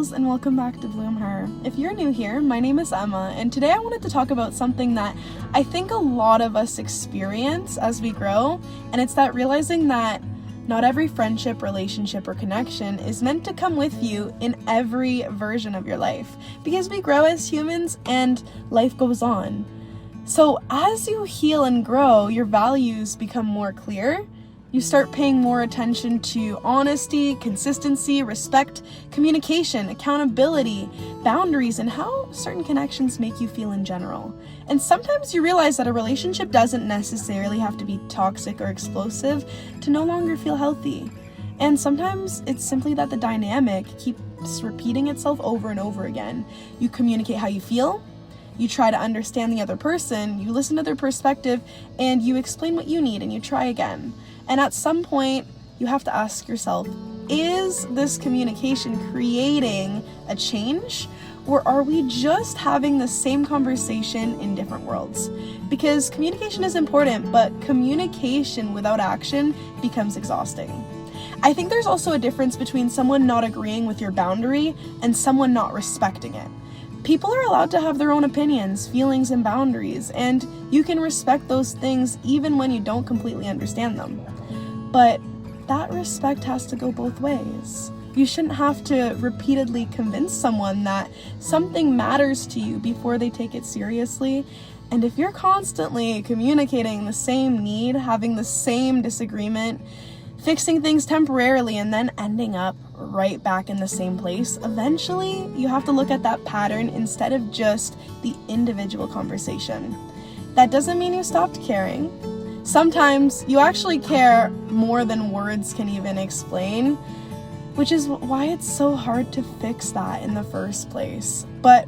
girls, and welcome back to Bloom Her. If you're new here, my name is Emma, and today I wanted to talk about something that I think a lot of us experience as we grow, and it's that realizing that not every friendship, relationship, or connection is meant to come with you in every version of your life, because we grow as humans and life goes on. So as you heal and grow, your values become more clear. You start paying more attention to honesty, consistency, respect, communication, accountability, boundaries, and how certain connections make you feel in general. And sometimes you realize that a relationship doesn't necessarily have to be toxic or explosive to no longer feel healthy. And sometimes it's simply that the dynamic keeps repeating itself over and over again. You communicate how you feel, you try to understand the other person, you listen to their perspective, and you explain what you need and you try again. And at some point, you have to ask yourself, is this communication creating a change? Or are we just having the same conversation in different worlds? Because communication is important, but communication without action becomes exhausting. I think there's also a difference between someone not agreeing with your boundary and someone not respecting it. People are allowed to have their own opinions, feelings, and boundaries, and you can respect those things even when you don't completely understand them. But that respect has to go both ways. You shouldn't have to repeatedly convince someone that something matters to you before they take it seriously. And if you're constantly communicating the same need, having the same disagreement, fixing things temporarily, and then ending up right back in the same place, eventually you have to look at that pattern instead of just the individual conversation. That doesn't mean you stopped caring. Sometimes you actually care more than words can even explain, which is why it's so hard to fix that in the first place. But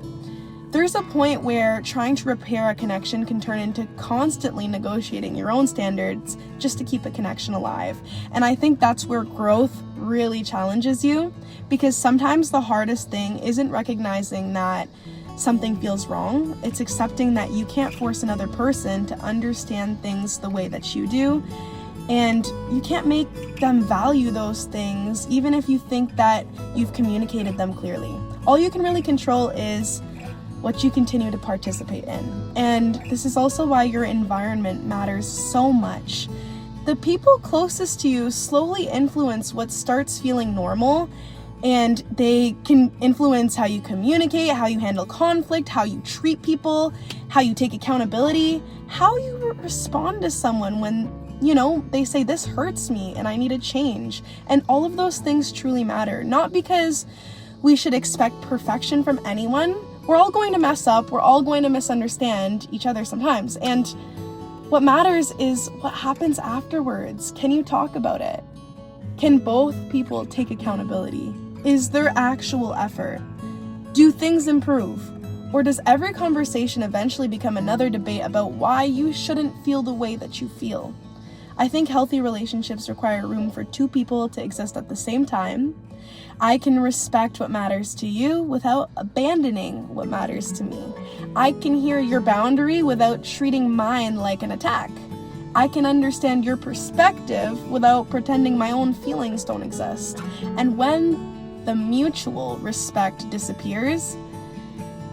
there's a point where trying to repair a connection can turn into constantly negotiating your own standards just to keep a connection alive. And I think that's where growth really challenges you, because sometimes the hardest thing isn't recognizing that something feels wrong. It's accepting that you can't force another person to understand things the way that you do, and you can't make them value those things even if you think that you've communicated them clearly. All you can really control is what you continue to participate in. And this is also why your environment matters so much. The people closest to you slowly influence what starts feeling normal, and they can influence how you communicate, how you handle conflict, how you treat people, how you take accountability, how you respond to someone when, they say, this hurts me and I need a change. And all of those things truly matter, not because we should expect perfection from anyone. We're all going to mess up. We're all going to misunderstand each other sometimes. And what matters is what happens afterwards. Can you talk about it? Can both people take accountability? Is there actual effort? Do things improve? Or does every conversation eventually become another debate about why you shouldn't feel the way that you feel? I think healthy relationships require room for two people to exist at the same time. I can respect what matters to you without abandoning what matters to me. I can hear your boundary without treating mine like an attack. I can understand your perspective without pretending my own feelings don't exist. And when the mutual respect disappears,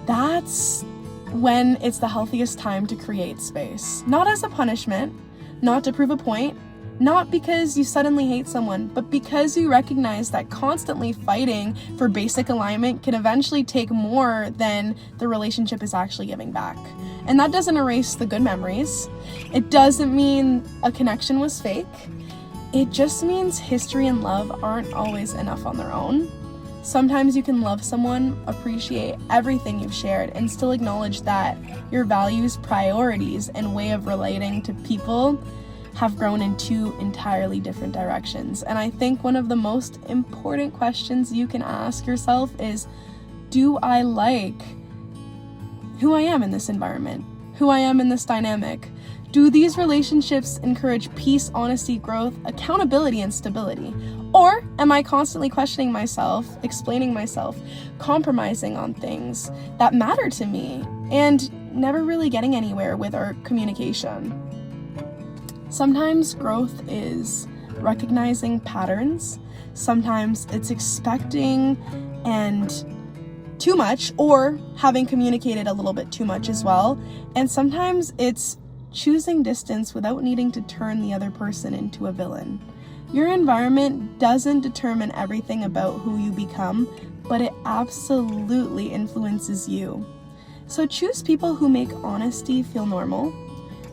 that's when it's the healthiest time to create space. Not as a punishment, not to prove a point, not because you suddenly hate someone, but because you recognize that constantly fighting for basic alignment can eventually take more than the relationship is actually giving back. And that doesn't erase the good memories. It doesn't mean a connection was fake. It just means history and love aren't always enough on their own. Sometimes you can love someone, appreciate everything you've shared, and still acknowledge that your values, priorities, and way of relating to people have grown in two entirely different directions. And I think one of the most important questions you can ask yourself is, do I like who I am in this environment? Who I am in this dynamic? Do these relationships encourage peace, honesty, growth, accountability, and stability? Or am I constantly questioning myself, explaining myself, compromising on things that matter to me, and never really getting anywhere with our communication? Sometimes growth is recognizing patterns. Sometimes it's expecting and too much, or having communicated a little bit too much as well. And sometimes it's choosing distance without needing to turn the other person into a villain. Your environment doesn't determine everything about who you become, but it absolutely influences you. So choose people who make honesty feel normal.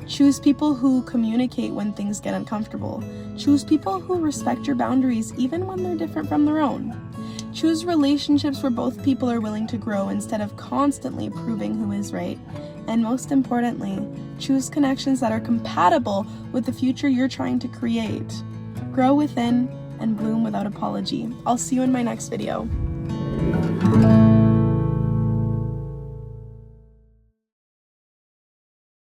Choose people who communicate when things get uncomfortable. Choose people who respect your boundaries even when they're different from their own. Choose relationships where both people are willing to grow instead of constantly proving who is right. And most importantly, choose connections that are compatible with the future you're trying to create. Grow within and bloom without apology. I'll see you in my next video.